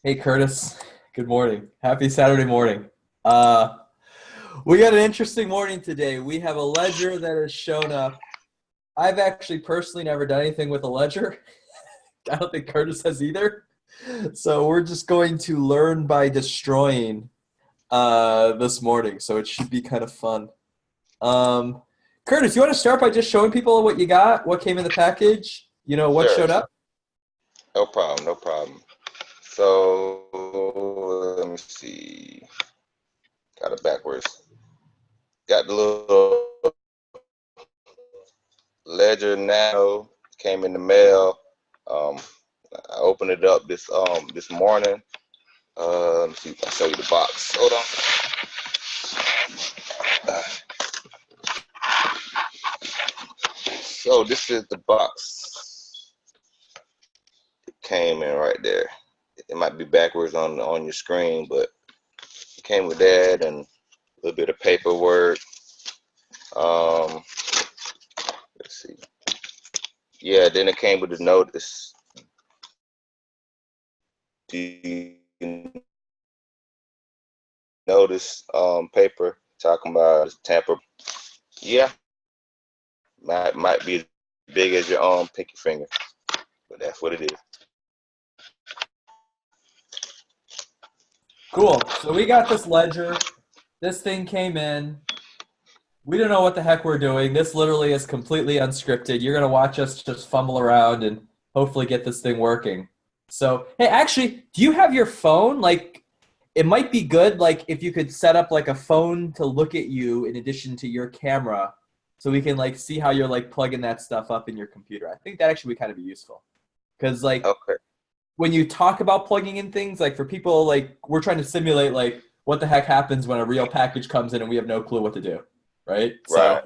Hey Curtis, good morning. Happy Saturday morning. Uh, we got an interesting morning today. We have a ledger that has shown up. I've actually personally never done anything with a ledger. I don't think Curtis has either. So we're just going to learn by destroying this morning. So it should be kind of fun. Um, Curtis, you want to start by just showing people what you got, what came in the package, what Sure, showed up? no problem, no problem. So let me see. Got it backwards. Got the little Ledger Nano came in the mail. Um, I opened it up this morning. Let me see. I'll show you the box. Hold on. So this is the box. It came in right there. It might be backwards on your screen, but it came with that and a little bit of paperwork. Um, let's see. Yeah, then it came with a notice. Do you notice paper talking about tamper? Yeah, might be as big as your pinky finger, but that's what it is. Cool. So we got this ledger. This thing came in. We don't know what the heck we're doing. This literally is completely unscripted. You're going to watch us just fumble around and hopefully get this thing working. So, hey, actually, do you have your phone? Like, it might be good, like, if you could set up, like, a phone to look at you in addition to your camera so we can, like, see how you're, like, plugging that stuff up in your computer. I think that actually would kind of be useful. Because, like, Okay. when you talk about plugging in things, like, for people, like, we're trying to simulate, like, what the heck happens when a real package comes in and we have no clue what to do, right? Right,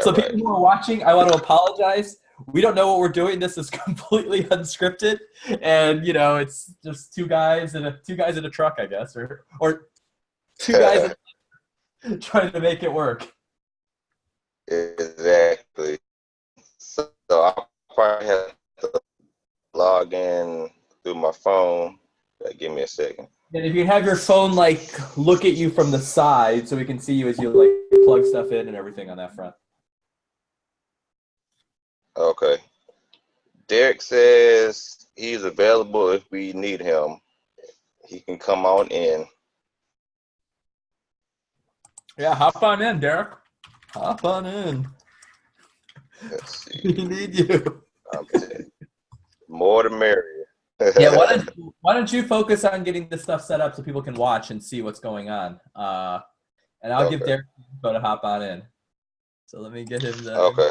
So right. people who are watching, I want to apologize. We don't know what we're doing. This is completely unscripted, and it's just two guys in a truck, I guess, or two guys trying to make it work. Exactly. So I'll probably have to log in through my phone. Give me a second. And if you have your phone like look at you from the side, so we can see you as you like plug stuff in and everything on that front. Okay. Derek says he's available if we need him. He can come on in. Yeah, hop on in, Derek. Hop on in. Let's We see. need you. Um, More the merrier. Yeah, why don't you focus on getting this stuff set up so people can watch and see what's going on? And I'll give Okay. Derek info to hop on in. So let me get him the. Okay.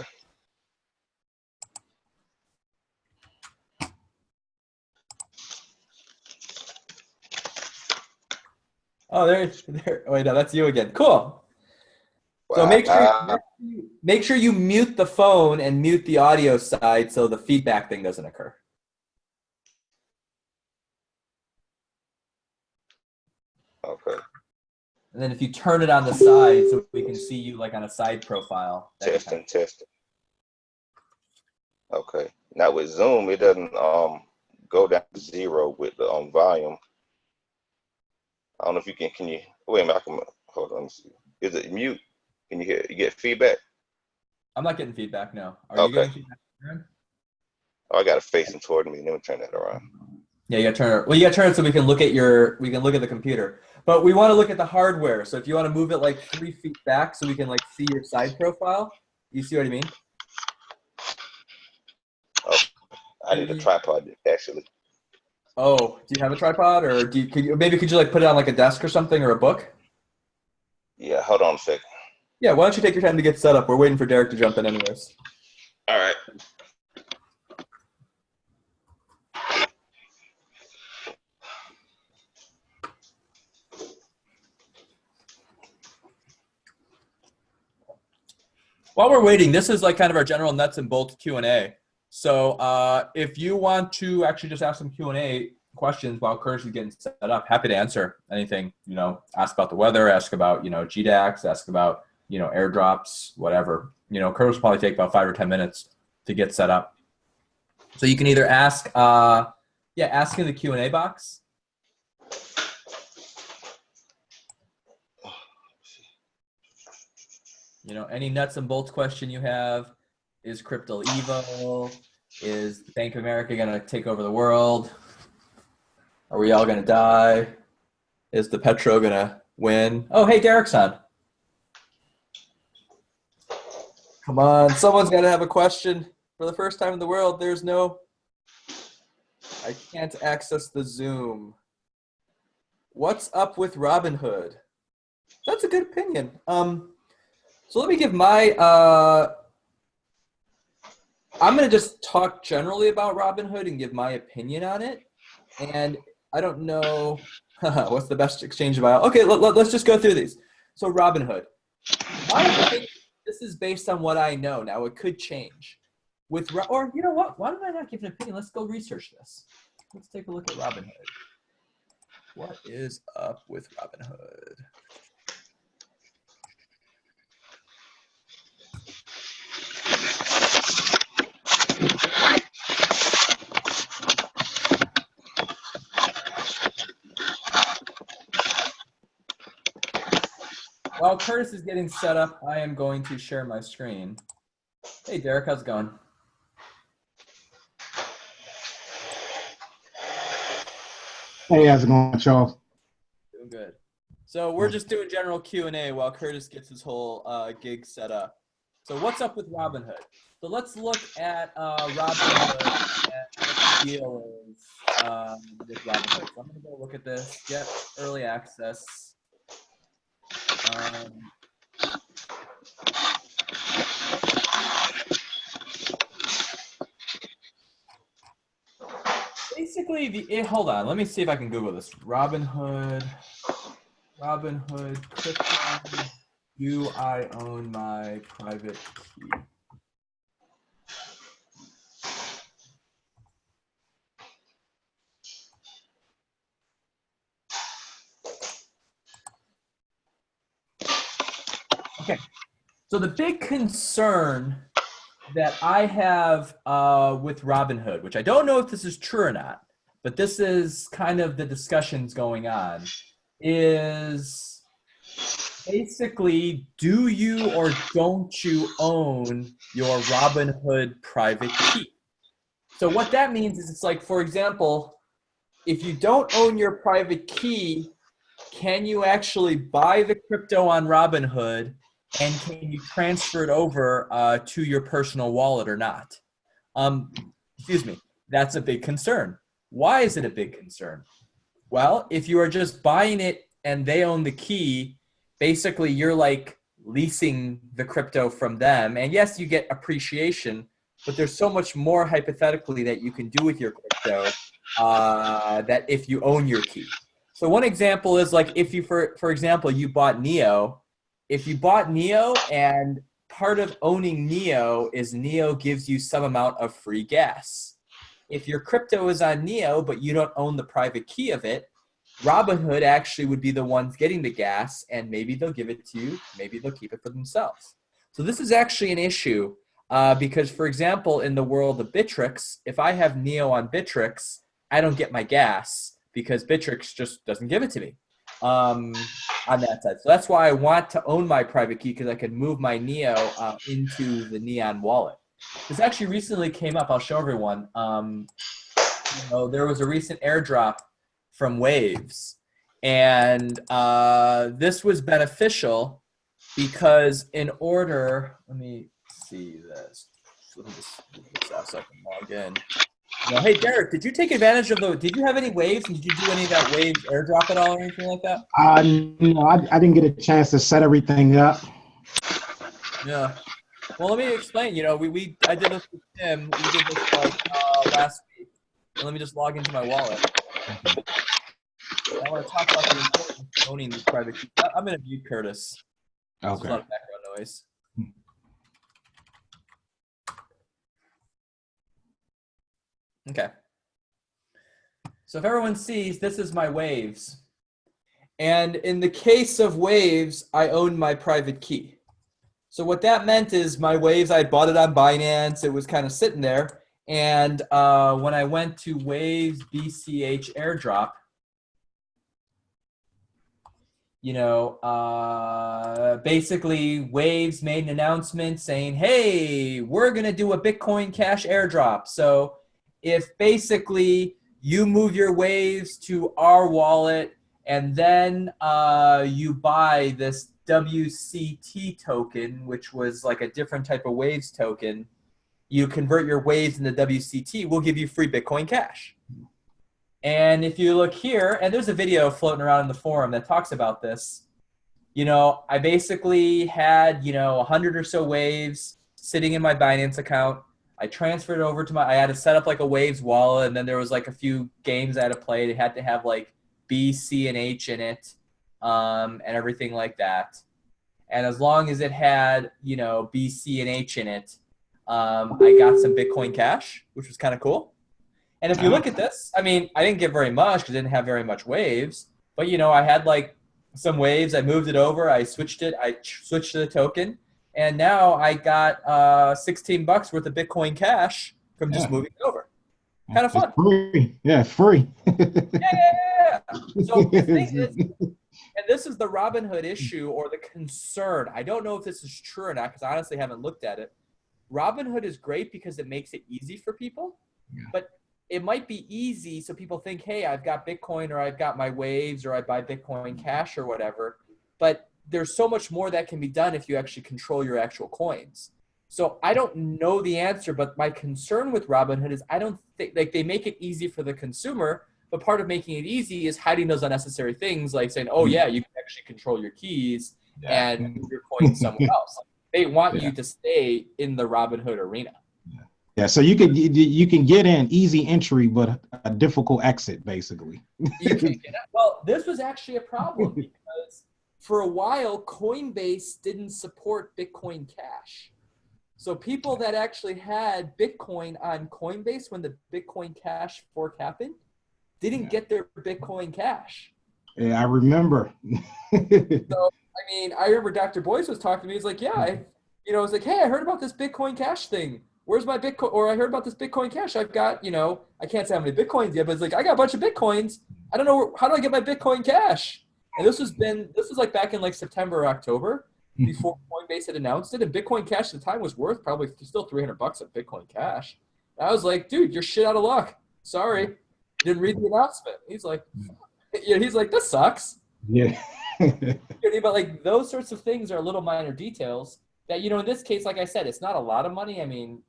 Oh, there. Wait, no, that's you again. Cool. So make sure Wow. make sure you mute the phone and mute the audio side so the feedback thing doesn't occur. Okay. And then if you turn it on the side so we can see you like on a side profile, that can kind of. Testing. Okay. Now with Zoom, it doesn't go down to zero with the volume. I don't know if you can. Can you wait a minute? I can hold on. Let me see. Is it mute? Can you hear? You get feedback? I'm not getting feedback. No. Are you Okay. getting feedback? Oh, I got it facing toward me. Let me turn that around. Yeah, you got to turn it. Well, you got to turn it so we can look at the computer. But we want to look at the hardware. So if you want to move it like 3 feet back so we can like see your side profile, you see what I mean? Oh, I need a tripod actually. Oh, do you have a tripod, or could you like put it on like a desk or something, or a book? Yeah. Hold on a second. Yeah, why don't you take your time to get set up? We're waiting for Derek to jump in anyways. All right. While we're waiting, this is like kind of our general nuts and bolts Q&A. So if you want to actually just ask some Q&A questions while Curtis is getting set up, happy to answer anything. Ask about the weather, ask about GDAX, ask about airdrops, whatever. Curtis will probably take about 5 or 10 minutes to get set up. So you can either ask in the Q&A box, You know, any nuts and bolts question you have. Is crypto evil? Is Bank of America going to take over the world? Are we all going to die? Is the petro going to win? Oh, hey, Derek's on. Come on, someone's got to have a question. For the first time in the world, I can't access the Zoom. What's up with Robinhood? That's a good opinion. So let me give my, I'm going to just talk generally about Robinhood and give my opinion on it. And I don't know what's the best exchange of aisle. Okay, let's just go through these. So Robinhood. This is based on what I know. Now it could change. Or you know what? Why don't I not give an opinion? Let's go research this. Let's take a look at Robinhood. What is up with Robinhood? While Curtis is getting set up, I am going to share my screen. Hey, Derek, how's it going? Hey, how's it going, Charles? Doing good. So we're just doing general Q&A while Curtis gets his whole gig set up. So what's up with Robinhood? So let's look at Robinhood and what the deal is with Robinhood. So I'm going to go look at this. Yep, early access. Basically, hold on. Let me see if I can Google this. Robinhood crypto. Do I own my private key? Okay. So the big concern that I have with Robinhood, which I don't know if this is true or not, but this is kind of the discussions going on, is basically, do you or don't you own your Robinhood private key? So what that means is it's like, for example, if you don't own your private key, can you actually buy the crypto on Robinhood and can you transfer it over to your personal wallet or not? Excuse me, that's a big concern. Why is it a big concern? Well, if you are just buying it and they own the key, basically you're like leasing the crypto from them. And yes, you get appreciation, but there's so much more hypothetically that you can do with your crypto that if you own your key. So one example is like if you, for example, you bought Neo. If you bought Neo and part of owning Neo is Neo gives you some amount of free gas. If your crypto is on Neo, but you don't own the private key of it, Robinhood actually would be the ones getting the gas, and maybe they'll give it to you, maybe they'll keep it for themselves. So this is actually an issue because, for example, in the world of Bittrex, if I have Neo on Bittrex, I don't get my gas because Bittrex just doesn't give it to me on that side. So that's why I want to own my private key, because I can move my Neo into the Neon wallet. This actually recently came up. I'll show everyone. There was a recent airdrop from Waves, and this was beneficial because in order, let me see this. Let me just move this out so I can log in. Hey, Derek, did you take advantage of did you have any Waves, and did you do any of that Waves airdrop at all or anything like that? No, I didn't get a chance to set everything up. Yeah. Well, let me explain. I did this with Tim. We did this last week. And let me just log into my wallet. I want to talk about the importance of owning these private keys. I'm going to mute Curtis. Okay. There's a lot of background noise. Okay. So if everyone sees, this is my Waves. And in the case of Waves, I own my private key. So what that meant is my Waves, I bought it on Binance. It was kind of sitting there. And when I went to Waves BCH airdrop, basically Waves made an announcement saying, hey, we're going to do a Bitcoin Cash airdrop. So if basically you move your Waves to our wallet and then you buy this WCT token, which was like a different type of Waves token, you convert your Waves into WCT, we'll give you free Bitcoin Cash. And if you look here, and there's a video floating around in the forum that talks about this, I basically had, 100 or so Waves sitting in my Binance account. I transferred it over to I had to set up like a Waves wallet, and then there was like a few games I had to play. They had to have like B, C, and H in it, and everything like that. And as long as it had, B, C, and H in it, I got some Bitcoin Cash, which was kind of cool. And if you look at this, I mean, I didn't get very much because I didn't have very much Waves. But, I had like some Waves. I moved it over. I switched it. I switched to the token. And now I got $16 worth of Bitcoin Cash from just moving it over. Kind of fun. Free. Yeah, free. Yeah. So the thing is, and this is the Robinhood issue or the concern. I don't know if this is true or not because I honestly haven't looked at it. Robinhood is great because it makes it easy for people. Yeah. But it might be easy so people think, hey, I've got Bitcoin or I've got my Waves or I buy Bitcoin Cash or whatever. But there's so much more that can be done if you actually control your actual coins. So I don't know the answer, but my concern with Robinhood is I don't think like they make it easy for the consumer, but part of making it easy is hiding those unnecessary things like saying, oh yeah, you can actually control your keys and move your coins somewhere else. Like, they want you to stay in the Robinhood arena. Yeah, so you can get in easy entry, but a difficult exit, basically. You can get out. Well, this was actually a problem because for a while, Coinbase didn't support Bitcoin Cash. So people that actually had Bitcoin on Coinbase when the Bitcoin Cash fork happened didn't get their Bitcoin Cash. Yeah, I remember. So, I mean, I remember Dr. Boyce was talking to me. He's like, yeah, I was like, hey, I heard about this Bitcoin Cash thing. Where's my Bitcoin? Or I heard about this Bitcoin Cash. I've got, I can't say how many Bitcoins yet, but it's like, I got a bunch of Bitcoins. I don't know, how do I get my Bitcoin Cash? And this was like back in like September or October before Coinbase had announced it. And Bitcoin Cash at the time was worth probably still $300 of Bitcoin Cash. And I was like, dude, you're shit out of luck. Sorry. Didn't read the announcement. He's like, this sucks. Yeah. But like those sorts of things are little minor details that, in this case, like I said, it's not a lot of money. I mean,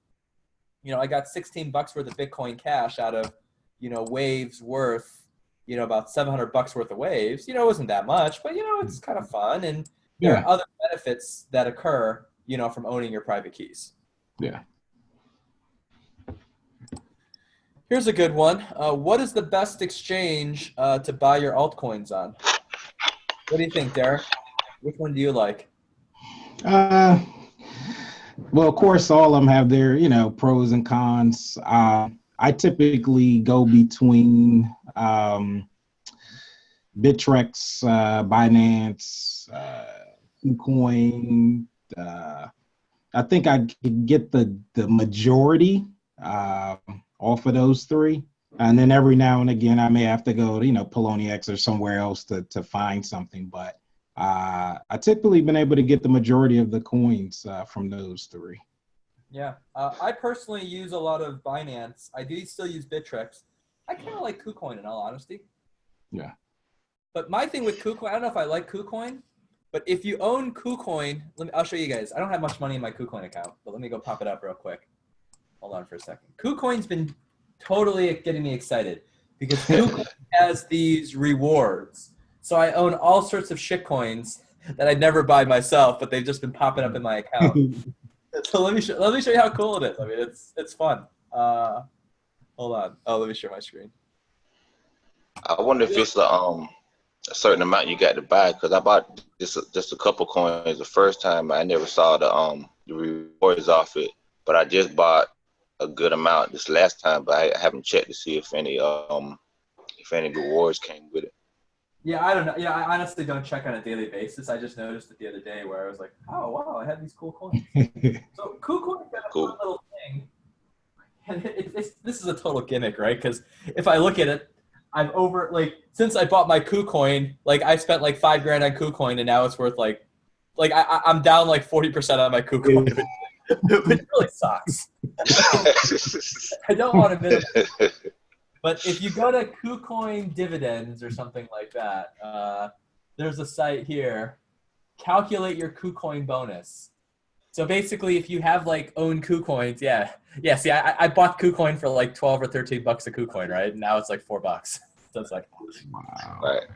I got $16 worth of Bitcoin Cash out of, Waves worth, about $700 worth of Waves. It wasn't that much, but, it's kind of fun. And there are other benefits that occur, from owning your private keys. Yeah. Here's a good one. What is the best exchange to buy your altcoins on? What do you think, Derek? Which one do you like? Well, of course, all of them have their, pros and cons. I typically go between Bittrex, Binance, KuCoin. I think I could get the majority off of those three. And then every now and again, I may have to go to, Poloniex or somewhere else to find something. But I typically been able to get the majority of the coins from those three. Yeah. I personally use a lot of Binance. I do still use Bittrex. I kind of like KuCoin in all honesty. Yeah. But my thing with KuCoin, I don't know if I like KuCoin, but if you own KuCoin, I'll show you guys. I don't have much money in my KuCoin account, but let me go pop it up real quick. Hold on for a second. KuCoin's been totally getting me excited because KuCoin has these rewards. So I own all sorts of shitcoins that I'd never buy myself, but they've just been popping up in my account. So let me show you how cool it is. I mean, it's fun. Hold on. Oh, let me share my screen. I wonder if it's a certain amount you got to buy, because I bought just a couple coins the first time. I never saw the rewards off it, but I just bought a good amount this last time, but I haven't checked to see if any rewards came with it. Yeah, I don't know. Yeah, I honestly don't check on a daily basis. I just noticed it the other day where I was like, oh, wow, I have these cool coins. So KuCoin's got a fun little thing. And this is a total gimmick, right? Because if I look at it, since I bought my KuCoin, like I spent like $5,000 on KuCoin, and now it's worth I'm down like 40% on my KuCoin, which really sucks. I don't want to minimize. But if you go to KuCoin dividends or something like that, there's a site here. Calculate your KuCoin bonus. So basically, if you have like own KuCoins, yeah. See, I bought KuCoin for like 12 or 13 bucks a KuCoin, right? Now it's like $4. So it's like, Wow. Right.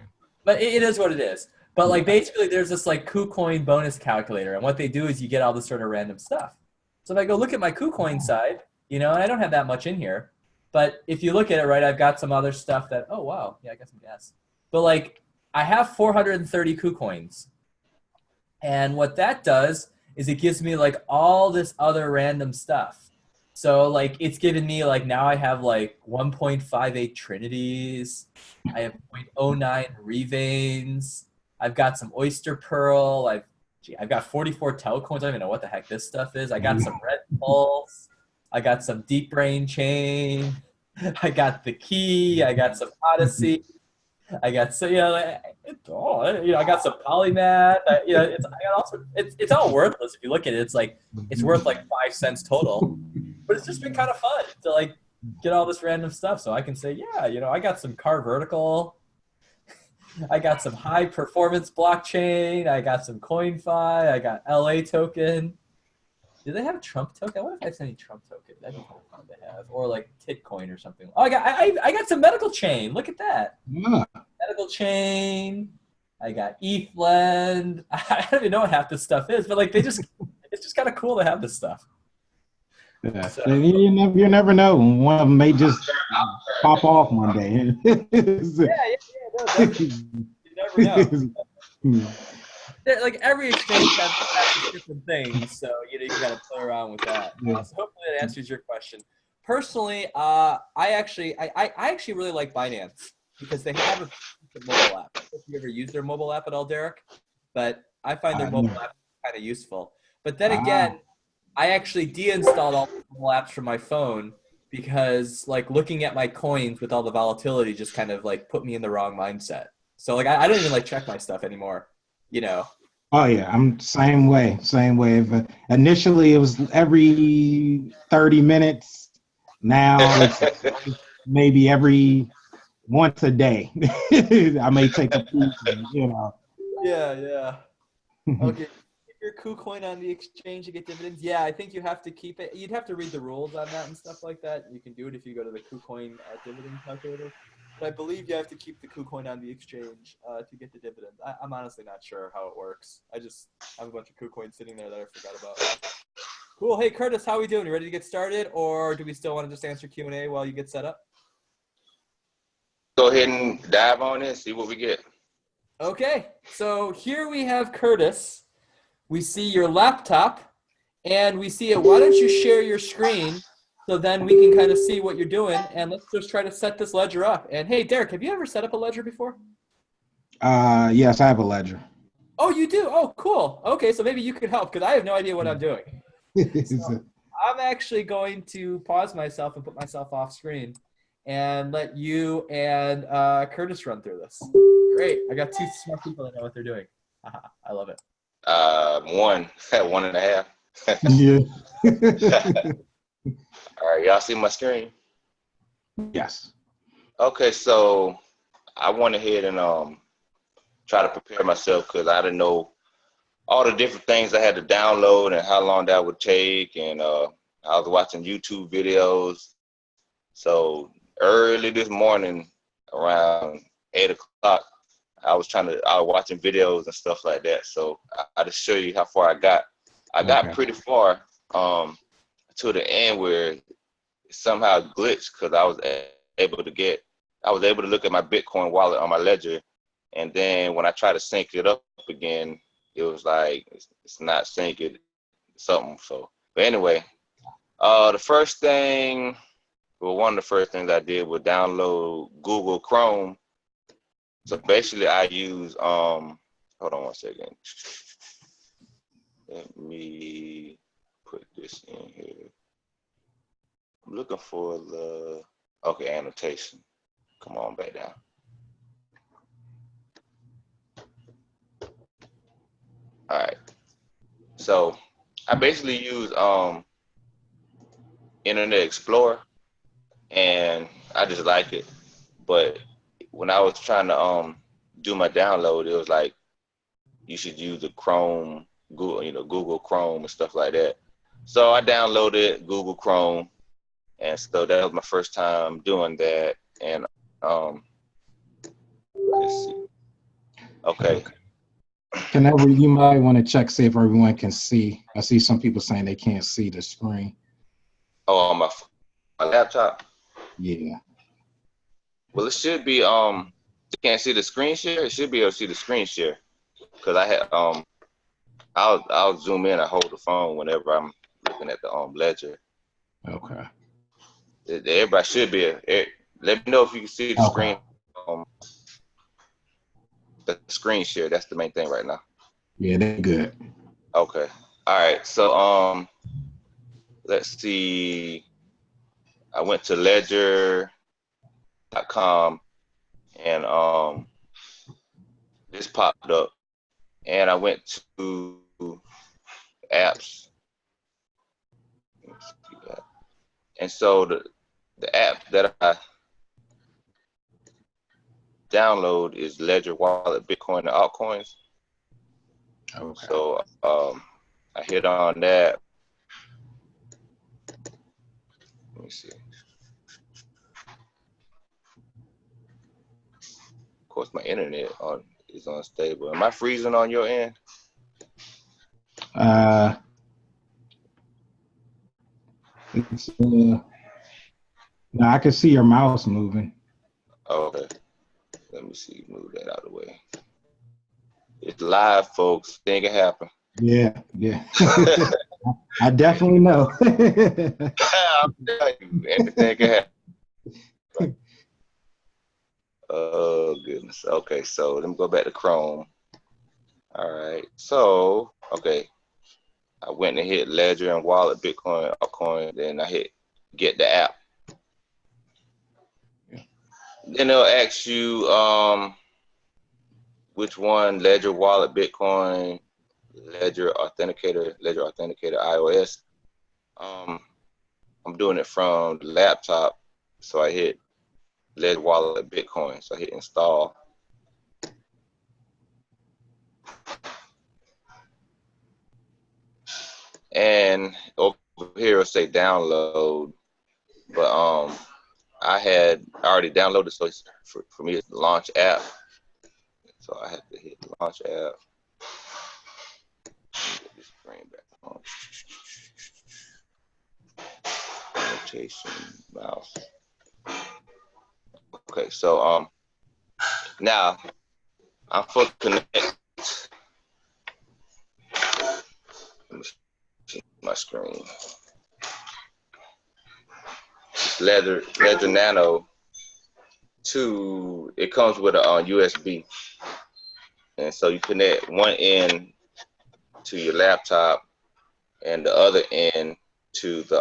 but it is what it is. But like basically, there's this like KuCoin bonus calculator, and what they do is you get all this sort of random stuff. So if I go look at my KuCoin side, and I don't have that much in here, but if you look at it, right, I've got some other stuff that, oh wow, yeah, I got some gas. But like, I have 430 KuCoins, and what that does is it gives me like all this other random stuff. So like it's given me like now I have like 1.58 Trinities, I have 0.09 Revanes, I've got some Oyster Pearl, I've got 44 Telcoins. I don't even know what the heck this stuff is. I got some Red Pulse, I got some Deep Brain Chain, I got the Key, I got some Odyssey. I got I got some polymath. It's all worthless if you look at it. It's worth like 5 cents total, but it's just been kind of fun to like get all this random stuff. So I can say, yeah, I got some car vertical, I got some high performance blockchain, I got some CoinFi, I got LA token. Do they have Trump token? I wonder if I have any Trump token. That'd be kind of fun to have, or like Titcoin or something. Oh, I got some medical chain. Look at that. Yeah. Medical chain. I got ETHLend. I don't even know what half this stuff is, but like it's just kind of cool to have this stuff. Yeah. So, You never know. One of them may just pop off one day. no, definitely. You never know. Like every exchange has different things, so you gotta play around with that. So hopefully that answers your question. Personally, I actually really like Binance because they have a mobile app. I don't know if you ever use their mobile app at all, Derek, but I find their mobile app kind of useful. But then again, I actually deinstalled all the mobile apps from my phone because like looking at my coins with all the volatility just kind of like put me in the wrong mindset. So like I don't even like check my stuff anymore. Oh yeah, I'm same way. But initially, it was every 30 minutes. Now it's maybe every once a day. I may take a peek. Yeah. Okay. Keep your KuCoin on the exchange to get dividends. Yeah, I think you have to keep it. You'd have to read the rules on that and stuff like that. You can do it if you go to the KuCoin dividend calculator. But I believe you have to keep the KuCoin on the exchange to get the dividend. I'm honestly not sure how it works. I just have a bunch of KuCoins sitting there that I forgot about. Cool. Hey, Curtis, how are we doing? You ready to get started, or do we still want to just answer Q&A while you get set up? Go ahead and dive on in, see what we get. Okay. So here we have Curtis. We see your laptop, and we see it. Why don't you share your screen so then we can kind of see what you're doing, and let's just try to set this ledger up. And hey, Derek, have you ever set up a ledger before? Yes, I have a ledger. Oh, you do? Oh, cool. Okay, so maybe you could help because I have no idea what I'm doing. So I'm actually going to pause myself and put myself off screen and let you and Curtis run through this. Great. I got two smart people that know what they're doing. I love it. 1.5. Yeah. All right, y'all see my screen? Yes. Okay, so I went ahead and try to prepare myself because I didn't know all the different things I had to download and how long that would take, and I was watching YouTube videos. So early this morning, around 8 o'clock, I was watching videos and stuff like that. So I just show you how far I got. I got pretty far to the end where it somehow glitched because I was able to look at my Bitcoin wallet on my ledger, and then when I tried to sync it up again, it was like it's not syncing something. So, but anyway, one of the first things I did was download Google Chrome. So basically, I use hold on one second. Let me put this in here. I'm looking for the annotation. Come on back down. All right. So I basically use Internet Explorer, and I just like it. But when I was trying to do my download, it was like you should use the Chrome, Google Chrome and stuff like that. So I downloaded Google Chrome, and so that was my first time doing that. And let's see. Okay. You might want to check, see if everyone can see. I see some people saying they can't see the screen. Oh, on my laptop. Yeah. Well, it should be you can't see the screen share. It should be able to see the screen share, because I had I'll zoom in. I hold the phone whenever I'm looking at the ledger. Okay. Everybody should be. Let me know if you can see the screen. The screen share. That's the main thing right now. Yeah, they're good. Okay. All right. So let's see. I went to ledger.com, and this popped up, and I went to apps. And so the app that I download is Ledger Wallet, Bitcoin, and altcoins. Okay. So I hit on that. Let me see. Of course, my internet is unstable. Am I freezing on your end? No, I can see your mouse moving. Okay. Let me see. Move that out of the way. It's live, folks. Thing can happen. Yeah. I definitely know. I'm telling you, anything can happen. Oh, goodness. Okay, so let me go back to Chrome. All right. So, okay. I went and hit Ledger and Wallet, Bitcoin, altcoin. Then I hit Get the App. Yeah. Then they'll ask you which one, Ledger, Wallet, Bitcoin, Ledger Authenticator, iOS. I'm doing it from the laptop, so I hit Ledger, Wallet, Bitcoin. So I hit install. And over here it'll say download, but I already downloaded, so it's for me it's the launch app. So I have to hit the launch app. Get this screen back on. Rotation mouse. Okay, so now I'm for connect. Let me see my screen. It's Ledger Nano 2. It comes with a USB, and so you connect one end to your laptop and the other end to the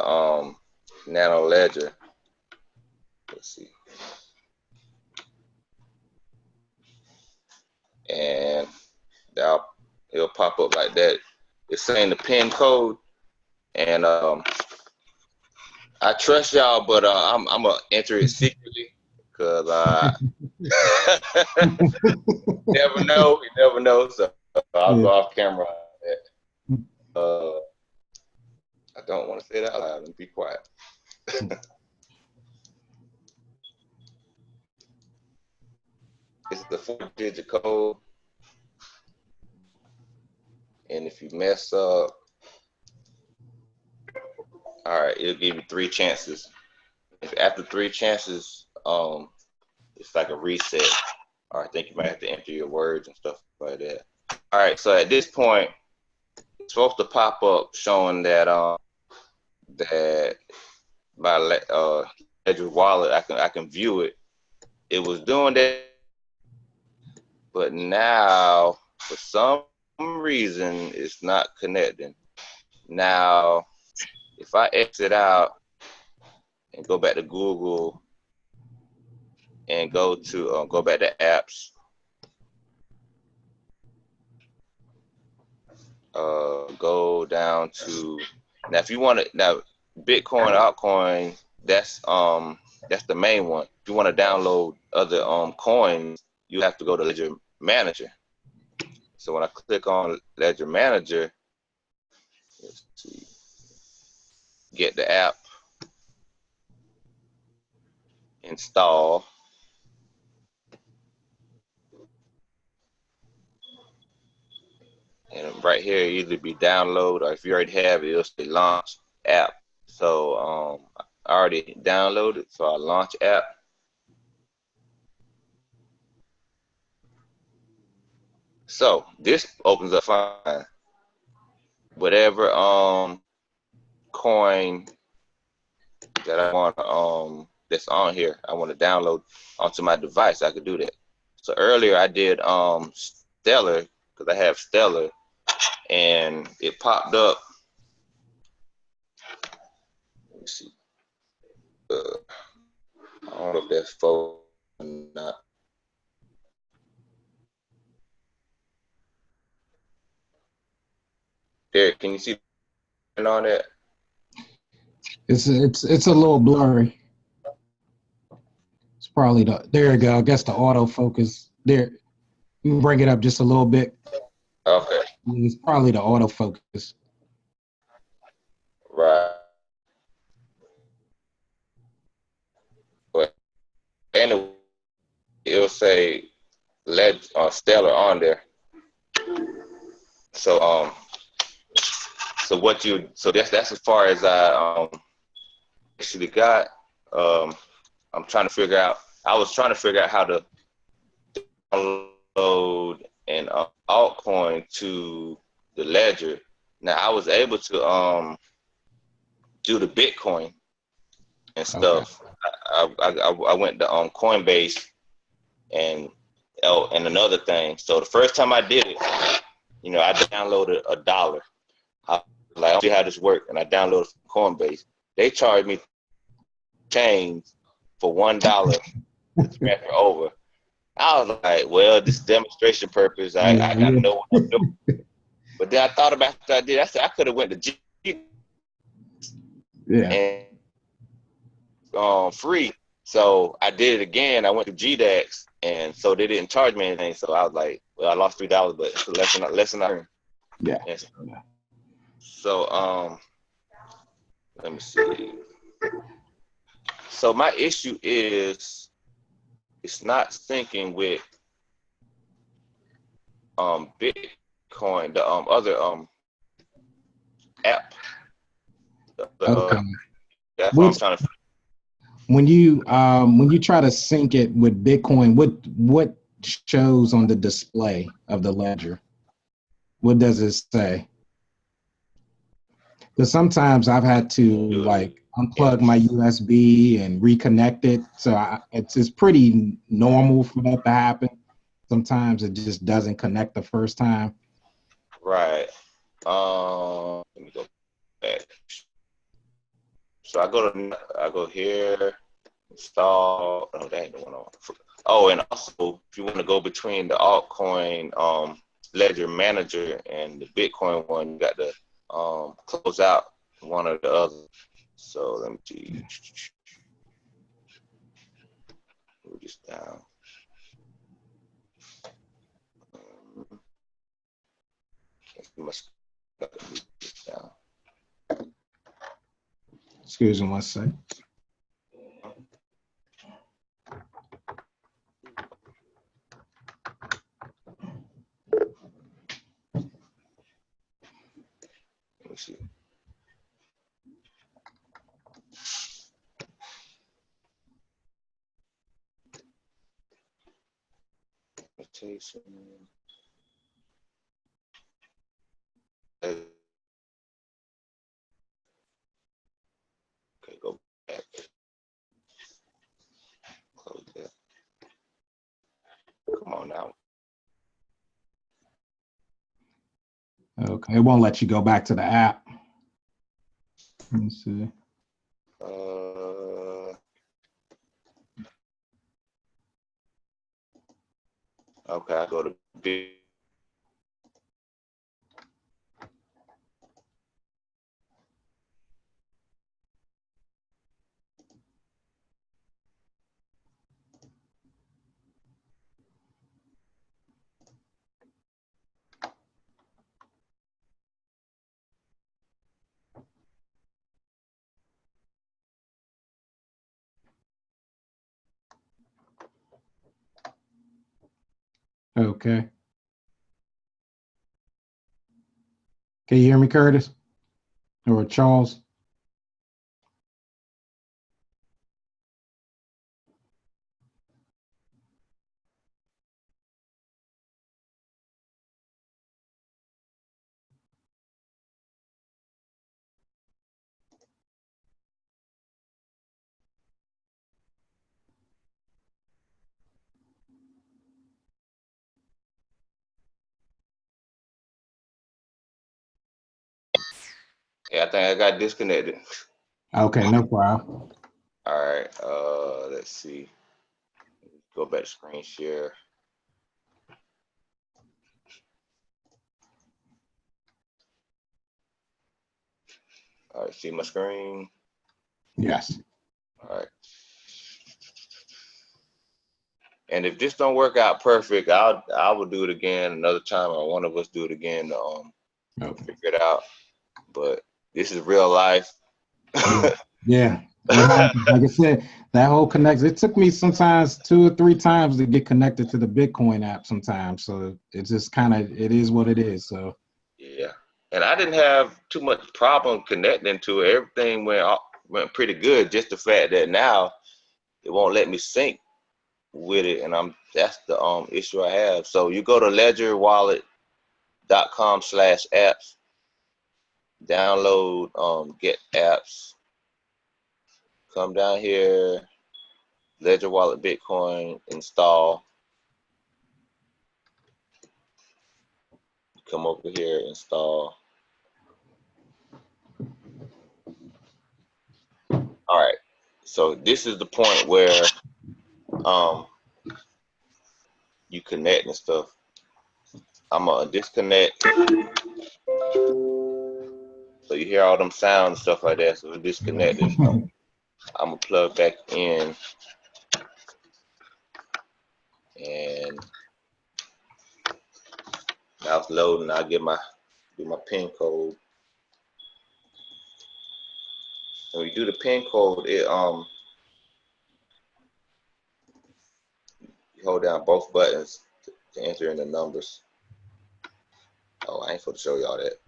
Nano Ledger. Let's see. And it'll pop up like that. It's saying the PIN code, and I trust y'all, but I'm gonna enter it secretly, because you never know. So I'll go off camera. I don't want to say that out loud. Let me be quiet. It's the 4-digit code, and if you mess up, all right, it'll give you 3 chances. If after 3 chances, it's like a reset, or I think you might have to enter your words and stuff like that. All right, so at this point, it's supposed to pop up showing that that my Ledger wallet, I can view it. It was doing that, but now for some reason it's not connecting. Now, if I exit out and go back to Google and go to go back to apps. Go down to now if you want to now Bitcoin, altcoin, that's the main one. If you want to download other coins, you have to go to Ledger Manager. So when I click on Ledger Manager, let's see, get the app, install, and right here either be download, or if you already have it, it'll say launch app. So I already downloaded, so I launch app. So this opens up fine. Whatever coin that I want that's on here, I want to download onto my device, I could do that. So earlier I did Stellar, because I have Stellar, and it popped up. Let me see. I don't know if that's full or not. Derek, can you see on that? It's a little blurry. It's probably there you go. I guess the autofocus there. You can bring it up just a little bit. Okay. It's probably the autofocus. Right. But anyway, it'll say Stellar on there. So that's as far as I actually got. I'm trying to figure out. I was trying to figure out how to download an altcoin to the ledger. Now I was able to do the Bitcoin and stuff. Okay. I went to Coinbase and another thing. So the first time I did it, I downloaded $1. I was like, I'll see how this works, and I downloaded from Coinbase. They charged me change for $1 to transfer over. I was like, well, this is demonstration purpose. I gotta know what I'm doing. But then I thought about what I did. I said I could have went to G and free. So I did it again. I went to GDAX, and so they didn't charge me anything. So I was like, well, I lost $3, but it's a lesson I learned. Yeah. So let me see. So my issue is it's not syncing with Bitcoin, the other app. Okay. That's what I'm trying to. When you try to sync it with Bitcoin, what shows on the display of the ledger? What does it say? Because sometimes I've had to like unplug my USB and reconnect it. So it's pretty normal for that to happen. Sometimes it just doesn't connect the first time. Right. Let me go back. So I go here, install. Oh, that ain't the one on. Oh, and also if you want to go between the altcoin ledger manager and the Bitcoin one, you got to close out one or the other. So let me see. Move this down. Move this down. Excuse me one second. Let me see. Rotation. Okay, go back. Close that. Come on now. Okay, it won't let you go back to the app. Let me see. Okay, I go to big. Okay. Can you hear me, Curtis? Or Charles? Yeah, I think I got disconnected. Okay, no problem. All right. Let's see. Go back to screen share. All right. See my screen. Yes. All right. And if this don't work out perfect, I will do it again another time, or one of us do it again to Okay. figure it out. But this is real life. Yeah. It happens. Like I said, that whole connect. It took me sometimes 2 or 3 times to get connected to the Bitcoin app sometimes. So it's just kind of, it is what it is. So Yeah. And I didn't have too much problem connecting to it. Everything went pretty good. Just the fact that now it won't let me sync with it, and that's the issue I have. So you go to ledgerwallet.com/apps, download get apps, come down here, Ledger Wallet Bitcoin, install, come over here, install. All right. So this is the point where you connect and stuff. I'm gonna disconnect. So you hear all them sounds and stuff like that. So we're disconnected. So I'm gonna plug back in, and now it's loading. I'll do my pin code. When you do the pin code, it you hold down both buttons to enter in the numbers. Oh, I ain't supposed to show y'all that.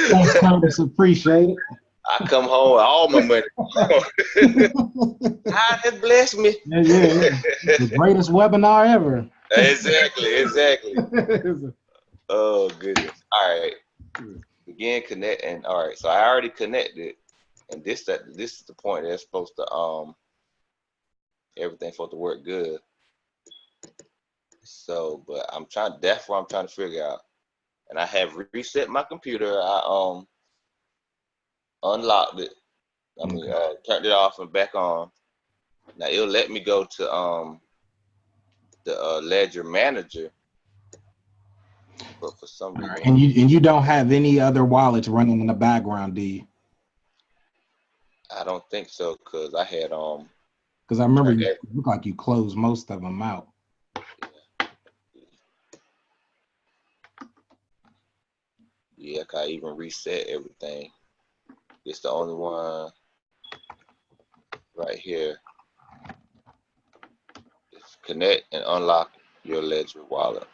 thanks, Curtis. Appreciate it. I come home with all my money. God has blessed me. Yeah. The greatest webinar ever. Exactly. Oh goodness. All right. Again, connect, and all right. So I already connected, and this is the point that's supposed to everything's supposed to work good. So, but that's what I'm trying to figure out. And I have reset my computer. I unlocked it. Turned it off and back on. Now it'll let me go to the Ledger Manager, but for some reason, And you don't have any other wallets running in the background, do you? I don't think so, because I had Because I remember you look like you closed most of them out. Yeah, I even reset everything. It's the only one right here. Just connect and unlock your Ledger wallet.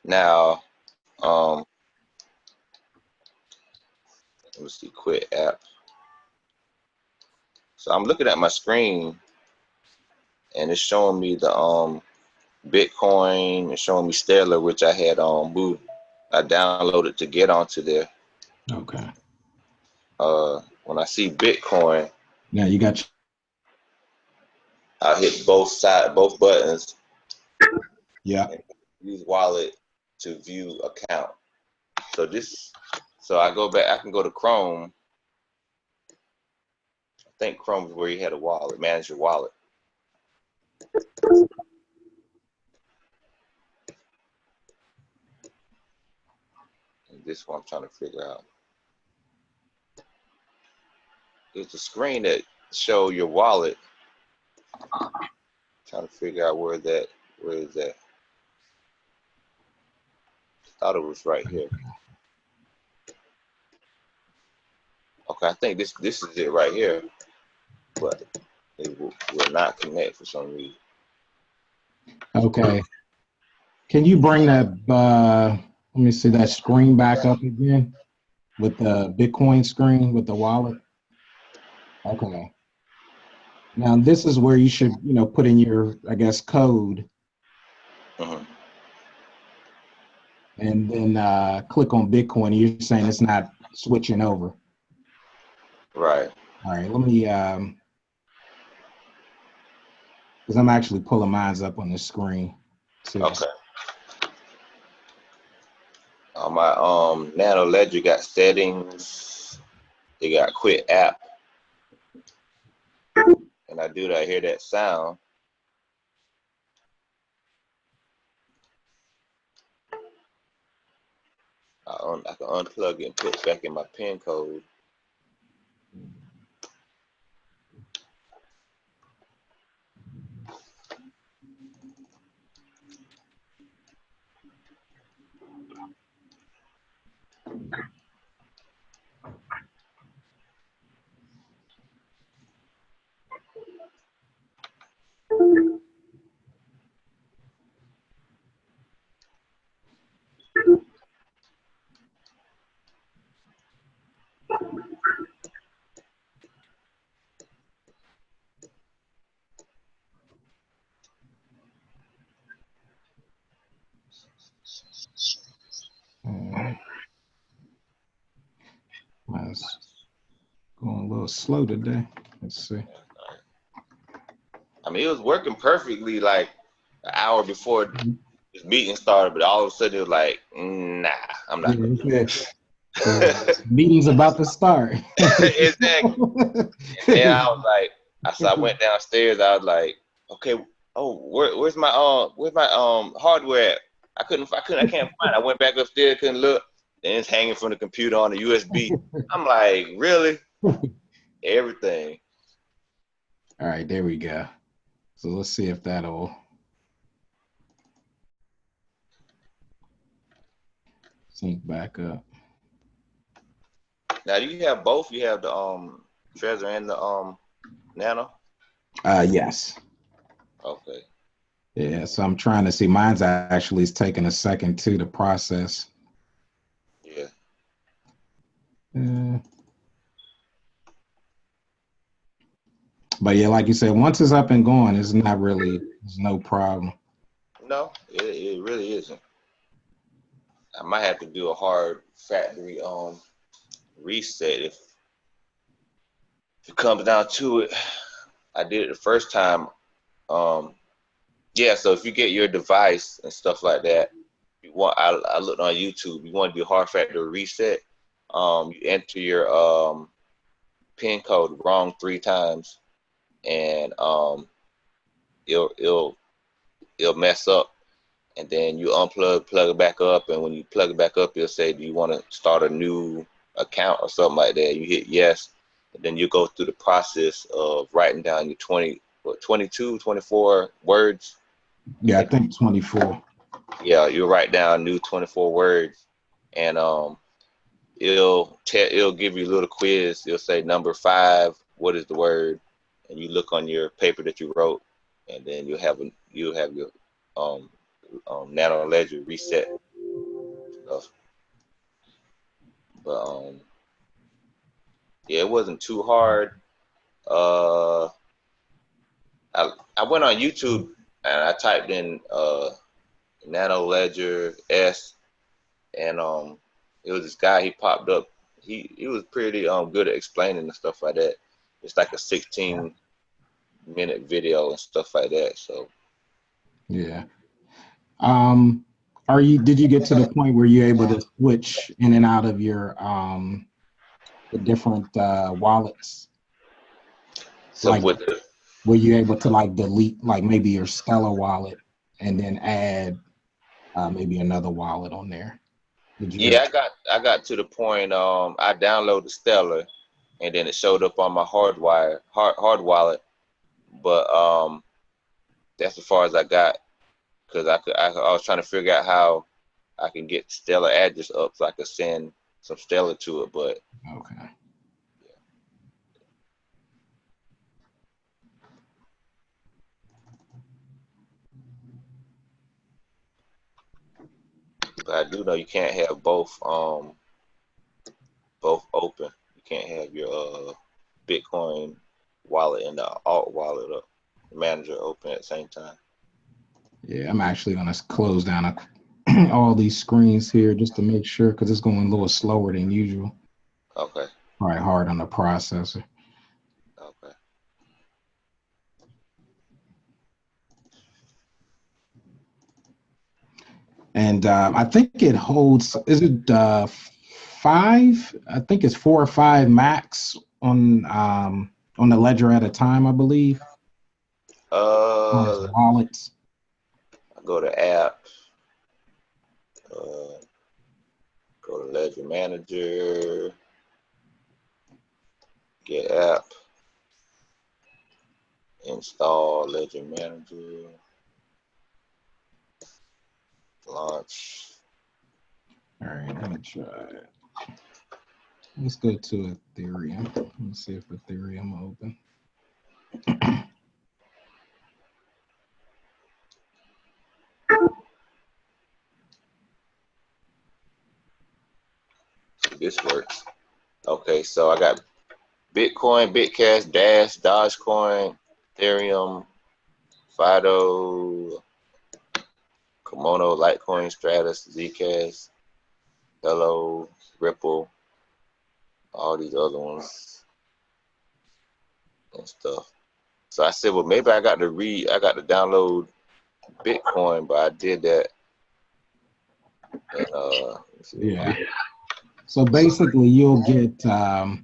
Now, let me see, quit app. So I'm looking at my screen, and it's showing me the Bitcoin. It's showing me Stellar, which I had I downloaded to get onto there. Okay. When I see Bitcoin, Yeah, you got. I hit both buttons. Yeah. And use wallet to view account. So I go back. I can go to Chrome. I think Chrome is where you had a wallet, manage your wallet. And this one I'm trying to figure out. It's a screen that show your wallet. Trying to figure out where is that? Thought it was right here. Okay, I think this is it right here, but it will not connect for some reason. Okay. Can you bring that, let me see that screen back up again with the Bitcoin screen with the wallet? Okay. Now this is where you should, put in your, I guess, code. Mm-hmm. And then click on Bitcoin. You're saying it's not switching over. Right. All right, let me, because I'm actually pulling mine up on the screen. Too. Okay. My Nano Ledger got settings. They got quit app. And I do that, I hear that sound. I can unplug it and put it back in my PIN code. Mine's going a little slow today. Let's see. I mean, it was working perfectly like an hour before this meeting started, but all of a sudden it was like, nah, I'm not gonna do this. Meeting's about to start. Exactly. And I was like, I went downstairs. I was like, okay, where's my hardware at? I can't find it. I went back upstairs, couldn't look. Then it's hanging from the computer on the USB. I'm like, really? Everything. All right, there we go. So let's see if that'll sync back up. Now, do you have both? You have the Trezor and the Nano? Yes. Okay. Yeah, so I'm trying to see. Mine's actually is taking a second too to process. Yeah. But yeah, like you said, once it's up and going, there's no problem. No, it really isn't. I might have to do a hard factory reset if it comes down to it. I did it the first time. Yeah, so if you get your device and stuff like that, I looked on YouTube. You want to do hard factory reset. You enter your PIN code wrong 3 times, and it'll mess up. And then you unplug, plug it back up, and when you plug it back up, it'll say, do you want to start a new account or something like that? You hit yes, and then you go through the process of writing down your 22, 24 words. Yeah, I think 24. Yeah, you write down new 24 words, and it'll give you a little quiz. It'll say number 5, what is the word? And you look on your paper that you wrote, and then you'll have your Nano Ledger reset stuff. But yeah, it wasn't too hard. I went on YouTube and I typed in Nano Ledger S, and it was this guy. He popped up. He was pretty good at explaining the stuff like that. It's like a 16-minute video and stuff like that. So yeah. Did you get to the point where you're able to switch in and out of your the different wallets? So Like, with the were you able to like delete like maybe your Stellar wallet and then add maybe another wallet on there? Did you Yeah, ever? I got to the point. I downloaded Stellar, and then it showed up on my hard wallet. But that's as far as I got because I was trying to figure out how I can get Stellar address up so I could send some Stellar to it. But Okay. I do know you can't have both open. You can't have your Bitcoin wallet and the alt wallet up, manager open at the same time. Yeah, I'm actually gonna close down all these screens here just to make sure because it's going a little slower than usual. Okay. Probably hard on the processor. Okay. And I think it holds. Is it 5? I think it's 4 or 5 max on the ledger at a time, I believe. On his Uh, wallets. I go to app. Uh, go to Ledger Manager. Get app. Install Ledger Manager. Launch. All right, let me try it. Let's go to Ethereum. Let me see if Ethereum will open. This works. Okay, so I got Bitcoin, Bitcash, Dash, Dogecoin, Ethereum, Fido, Komodo, Litecoin, Stratus, Zcash, Hello, Ripple, all these other ones and stuff. So I said, well, maybe I got to download Bitcoin, but I did that. And Yeah. So basically, you'll get the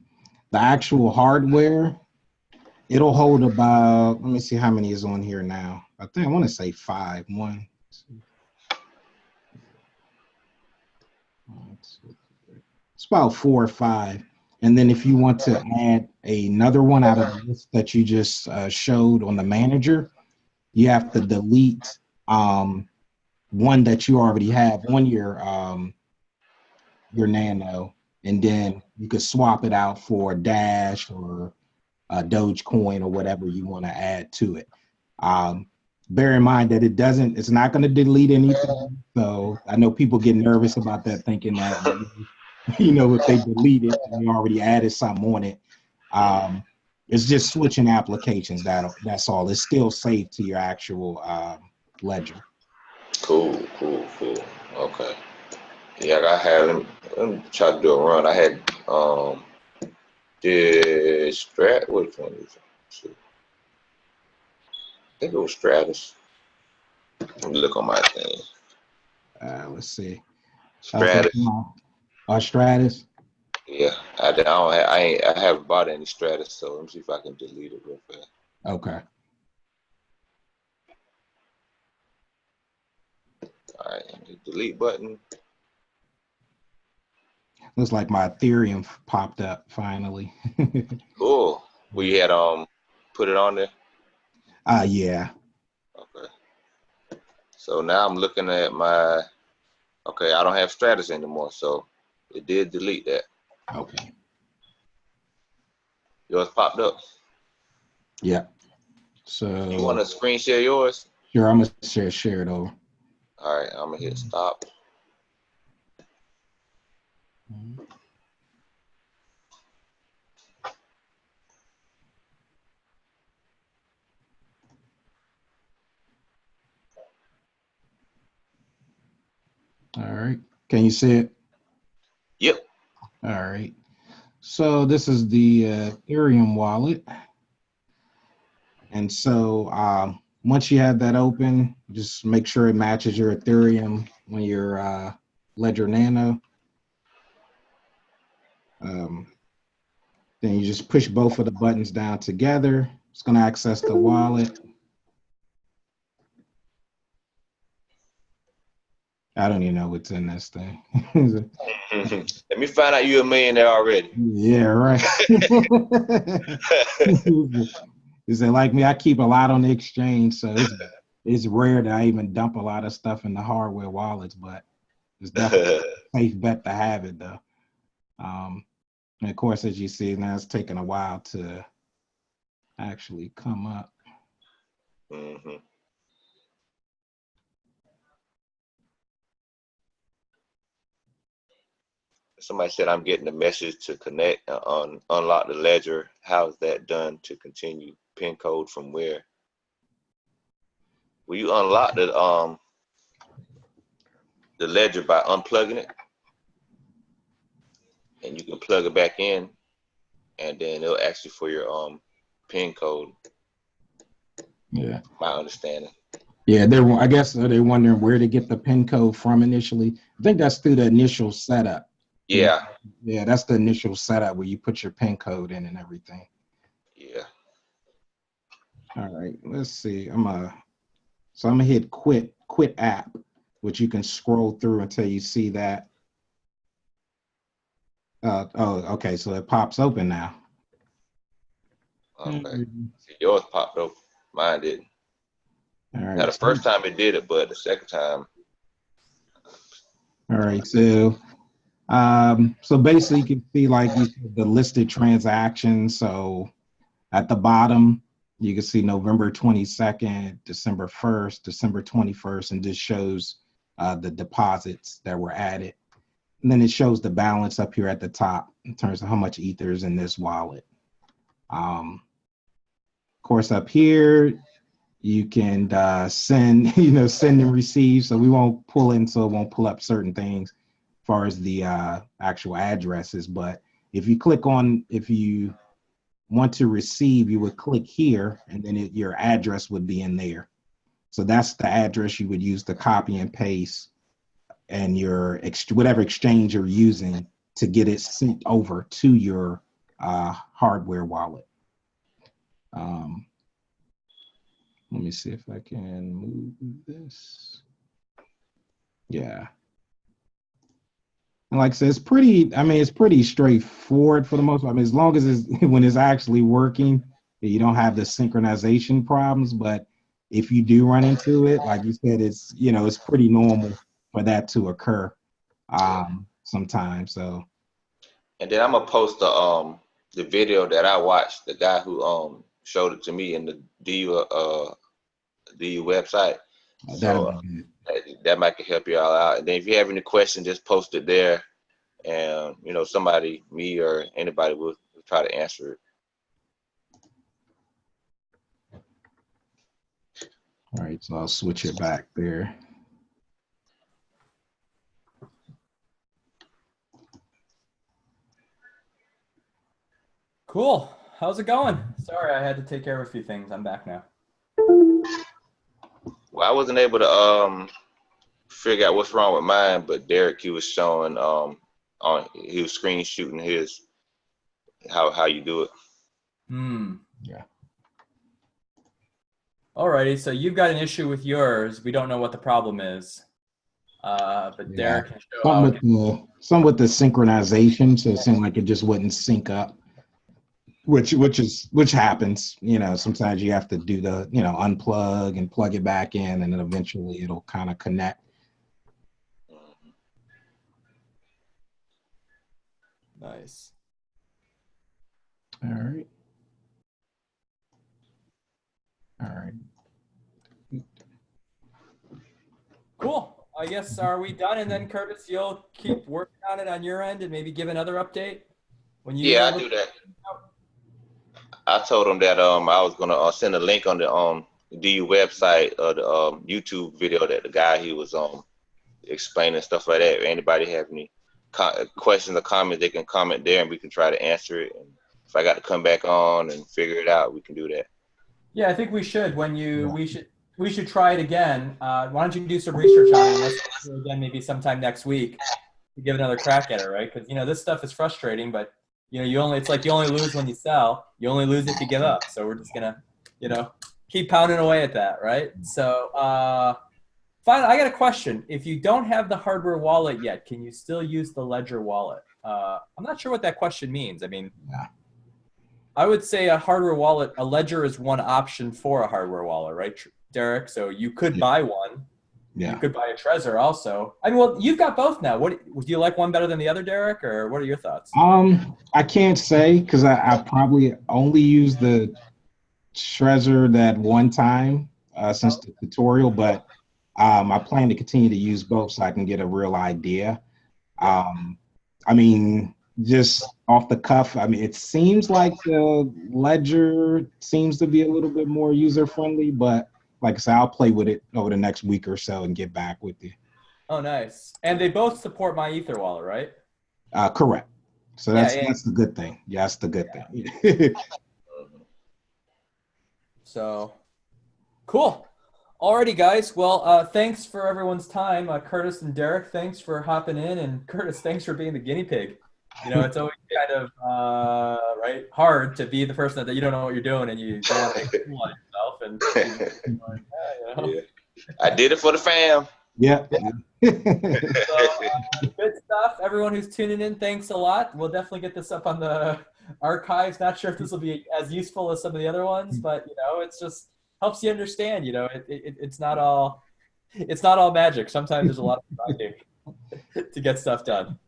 actual hardware. It'll hold about. Let me see how many is on here now. I think I want to say 5. 1, 2. It's about 4 or 5. And then if you want to add another one out of the list that you just showed on the manager, you have to delete one that you already have on your Nano, and then you could swap it out for Dash or Dogecoin or whatever you want to add to it. Bear in mind that it's not going to delete anything. So I know people get nervous about that, thinking that, if they delete it and you already added something on it, it's just switching applications. That's all. It's still saved to your actual ledger. cool. Okay. Yeah, let me try to do a run. I had did Strat, which one is it? I think it was Stratus. Let me look on my thing. Let's see. Stratus. Stratus. Yeah, I haven't bought any Stratus, so let me see if I can delete it real fast. Okay. All right, and the delete button. Looks like my Ethereum popped up finally. Cool. We had put it on there. Yeah. Okay. So now I'm looking at my. Okay, I don't have Stratus anymore, so it did delete that. Okay. Yours popped up. Yeah. So You want to screen share yours? sure, I'm gonna share it over. All right, I'm gonna hit stop. All right. Can you see it? Yep. All right. So this is the Ethereum wallet. And so once you have that open, just make sure it matches your Ethereum on your Ledger Nano. Then you just push both of the buttons down together. It's going to access the wallet. I don't even know what's in this thing. Let me find out you're a millionaire already. Yeah, right. Is it like me? I keep a lot on the exchange, so it's rare that I even dump a lot of stuff in the hardware wallets, but it's definitely a safe bet to have it though. And of course, as you see, now it's taking a while to actually come up. Mm-hmm. Somebody said I'm getting a message to connect on unlock the ledger. How's that done to continue? Pin code from where? Will you unlock the ledger by unplugging it, and you can plug it back in, and then it'll ask you for your pin code. Yeah, my understanding. Yeah, I guess they're wondering where to get the pin code from initially. I think that's through the initial setup. Yeah. Yeah, that's the initial setup where you put your pin code in and everything. Yeah. All right, let's see. I'm gonna hit quit app, which you can scroll through until you see that. Oh, okay, so it pops open now. Okay. See, yours popped open. Mine didn't. All right. Now the first time it did it, but the second time. All right, so basically you can see like the listed transactions. So at the bottom, you can see November 22nd, December 1st, December 21st, and this shows the deposits that were added. And then it shows the balance up here at the top in terms of how much Ether is in this wallet. Of course, up here, you can send and receive. So we won't pull in, so it won't pull up certain things as far as the actual addresses. But if you want to receive, you would click here, and then your address would be in there. So that's the address you would use to copy and paste and your whatever exchange you're using to get it sent over to your hardware wallet. Let me see if I can move this. Yeah. And like I said, it's pretty straightforward for the most part. I mean, as long as when it's actually working, you don't have the synchronization problems. But if you do run into it, like you said, it's pretty normal for that to occur sometimes. So. And then I'm gonna post the video that I watched. The guy who showed it to me in the DU website. So that might help you all out. And then if you have any questions, just post it there, and somebody, me or anybody, will try to answer it. All right, so I'll switch it back there. Cool. How's it going? Sorry, I had to take care of a few things. I'm back now. Well, I wasn't able to figure out what's wrong with mine, but Derek, he was showing he was screen shooting his how you do it. Yeah. Alrighty, so you've got an issue with yours. We don't know what the problem is. But Derek can show some with the synchronization, so it seemed like it just wouldn't sync up. Which happens, sometimes you have to do the, unplug and plug it back in, and then eventually it'll kind of connect. Nice. All right. Cool. I guess, are we done? And then Curtis, you'll keep working on it on your end and maybe give another update when you. Yeah, I do that. I told him that I was gonna send a link on the DU website of the YouTube video that the guy he was explaining stuff like that. If anybody have any questions or comments, they can comment there, and we can try to answer it. And if I got to come back on and figure it out, we can do that. Yeah, I think we should. We should try it again. Why don't you do some research on it and let's do it again maybe sometime next week to give another crack at it, right? Because this stuff is frustrating, but you only lose when you sell. You only lose if you give up. So we're just gonna you know, keep pounding away at that, right? So, finally, I got a question. If you don't have the hardware wallet yet, can you still use the Ledger wallet? I'm not sure what that question means. I mean, I would say a hardware wallet, a Ledger is one option for a hardware wallet, right, Derek? So you could buy one. Yeah. You could buy a Trezor also. I mean, well, you've got both now. What do you like one better than the other, Derek, or what are your thoughts? I can't say because I probably only used the Trezor that one time since the tutorial, but I plan to continue to use both so I can get a real idea. I mean, just off the cuff, I mean, it seems like the Ledger seems to be a little bit more user friendly, but like I said, I'll play with it over the next week or so and get back with you. Oh, nice. And they both support my Ether wallet, right? Correct. So that's the good thing. Yeah, that's the good thing. So, cool. Alrighty, guys. Well, thanks for everyone's time. Curtis and Derek, thanks for hopping in. And Curtis, thanks for being the guinea pig. You know, it's always kind of hard to be the person that you don't know what you're doing and you don't want to make a fool of yourself. And Yeah. I did it for the fam. Yeah. So, good stuff. Everyone who's tuning in, thanks a lot. We'll definitely get this up on the archives. Not sure if this will be as useful as some of the other ones, but you know, it's just helps you understand. You know, it's not all magic. Sometimes there's a lot of grinding to get stuff done.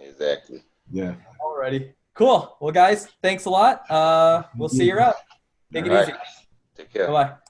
Exactly. Yeah. Alrighty. Cool. Well, guys, thanks a lot. We'll see you around. Take it easy. Take care. Bye-bye.